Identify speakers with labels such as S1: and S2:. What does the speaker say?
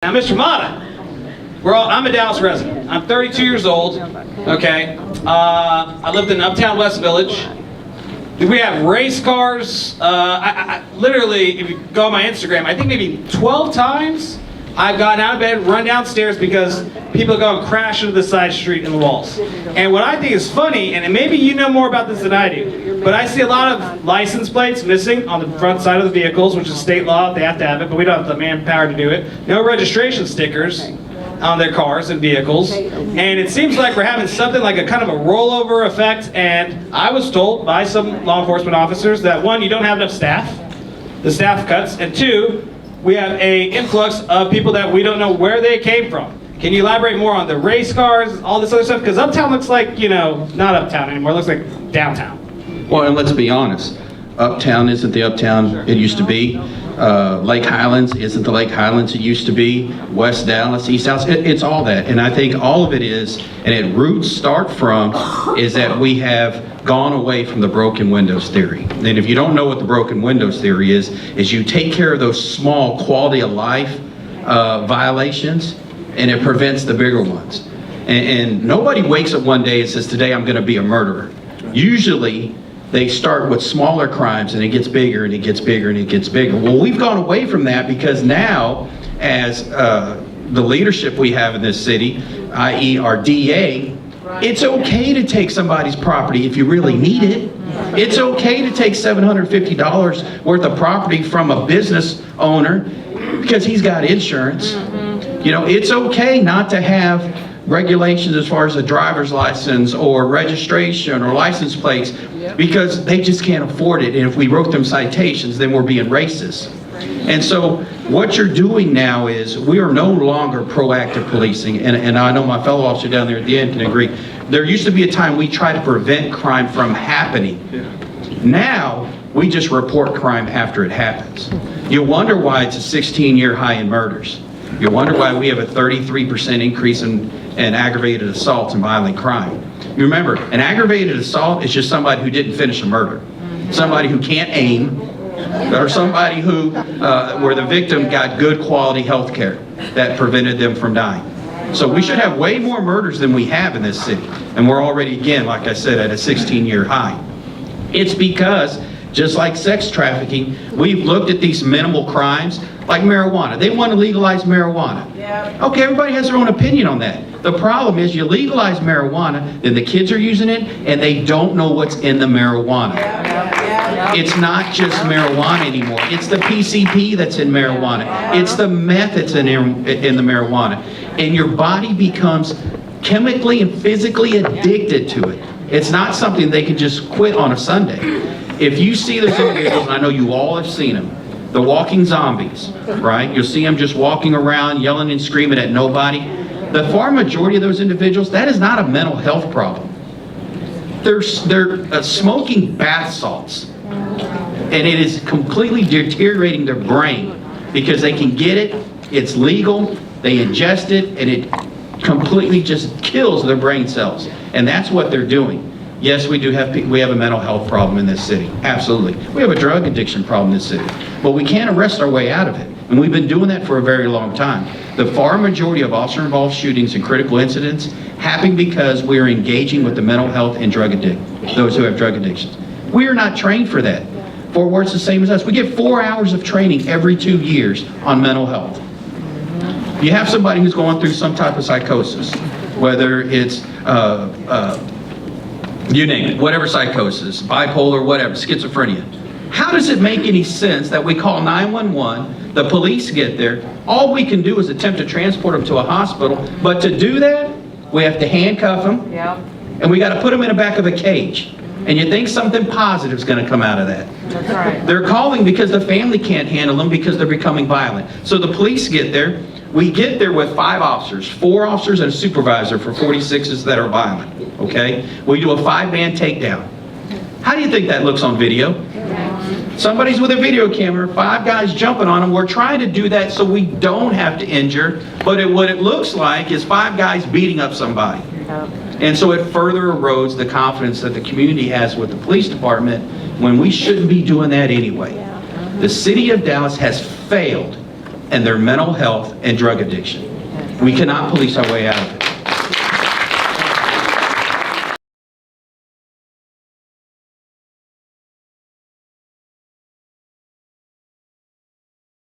S1: Now, Mr. Mata, I'm a Dallas resident. I'm 32 years old, okay? I lived in Uptown West Village. We have race cars. I literally, if you go on my Instagram, I think maybe 12 times I've gotten out of bed, run downstairs because people go and crash into the side street and the walls. And what I think is funny, and maybe you know more about this than I do, but I see a lot of license plates missing on the front side of the vehicles, which is state law, they have to have it, but we don't have the manpower to do it. No registration stickers on their cars and vehicles. And it seems like we're having something like a kind of a rollover effect, and I was told by some law enforcement officers that one, you don't have enough staff, the staff cuts, and two, we have an influx of people that we don't know where they came from. Can you elaborate more on the race cars, all this other stuff? Because Uptown looks like, you know, not Uptown anymore, it looks like downtown.
S2: Well, and let's be honest, Uptown isn't the Uptown it used to be. Lake Highlands isn't the Lake Highlands it used to be. West Dallas, East Dallas, it's all that. And I think all of it is, and it roots start from, is that we have gone away from the broken windows theory. And if you don't know what the broken windows theory is you take care of those small quality of life violations, and it prevents the bigger ones. And nobody wakes up one day and says, today I'm gonna be a murderer. Usually, they start with smaller crimes and it gets bigger and it gets bigger and it gets bigger. Well, we've gone away from that because now, as the leadership we have in this city, i.e. our DA, it's okay to take somebody's property if you really need it. It's okay to take $750 worth of property from a business owner because he's got insurance. You know, it's okay not to have regulations as far as a driver's license or registration or license plates because they just can't afford it. And if we wrote them citations, then we're being racist. And so what you're doing now is we are no longer proactive policing. And I know my fellow officer down there at the end can agree. There used to be a time we tried to prevent crime from happening. Now we just report crime after it happens. You wonder why it's a 16-year high in murders. You wonder why we have a 33% increase in aggravated assaults and violent crime. You remember, an aggravated assault is just somebody who didn't finish a murder. Somebody who can't aim, or somebody who, where the victim got good quality health care that prevented them from dying. So we should have way more murders than we have in this city. And we're already, again, like I said, at a 16-year high. It's because, just like sex trafficking, we've looked at these minimal crimes, like marijuana. They want to legalize marijuana. Okay, everybody has their own opinion on that. The problem is you legalize marijuana, then the kids are using it, and they don't know what's in the marijuana. It's not just marijuana anymore. It's the PCP that's in marijuana. It's the meth that's in the marijuana. And your body becomes chemically and physically addicted to it. It's not something they can just quit on a Sunday. If you see those individuals, and I know you all have seen them, the walking zombies, right? You'll see them just walking around, yelling and screaming at nobody. The far majority of those individuals, that is not a mental health problem. They're smoking bath salts, and it is completely deteriorating their brain because they can get it, it's legal, they ingest it, and it completely just kills their brain cells. And that's what they're doing. Yes, we have a mental health problem in this city, absolutely. We have a drug addiction problem in this city, but we can't arrest our way out of it. And we've been doing that for a very long time. The far majority of officer-involved shootings and critical incidents happen because we are engaging with the mental health and drug addict, those who have drug addictions. We are not trained for that. Fort Worth's the same as us. We get 4 hours of training every 2 years on mental health. You have somebody who's going through some type of psychosis, whether it's you name it, whatever psychosis, bipolar, whatever, schizophrenia. How does it make any sense that we call 911, the police get there, all we can do is attempt to transport them to a hospital, but to do that, we have to handcuff them, and we got to put them in the back of a cage. And you think something positive is going to come out of that.
S3: That's right.
S2: They're calling because the family can't handle them because they're becoming violent. So the police get there. We get there with 5 officers, 4 officers and a supervisor for 46s that are violent, okay? We do a 5-man takedown. How do you think that looks on video? Somebody's with a video camera, 5 guys jumping on them. We're trying to do that so we don't have to injure, but what it looks like is 5 guys beating up somebody. And so it further erodes the confidence that the community has with the police department when we shouldn't be doing that anyway. The city of Dallas has failed and their mental health and drug addiction. We cannot police our way out of it.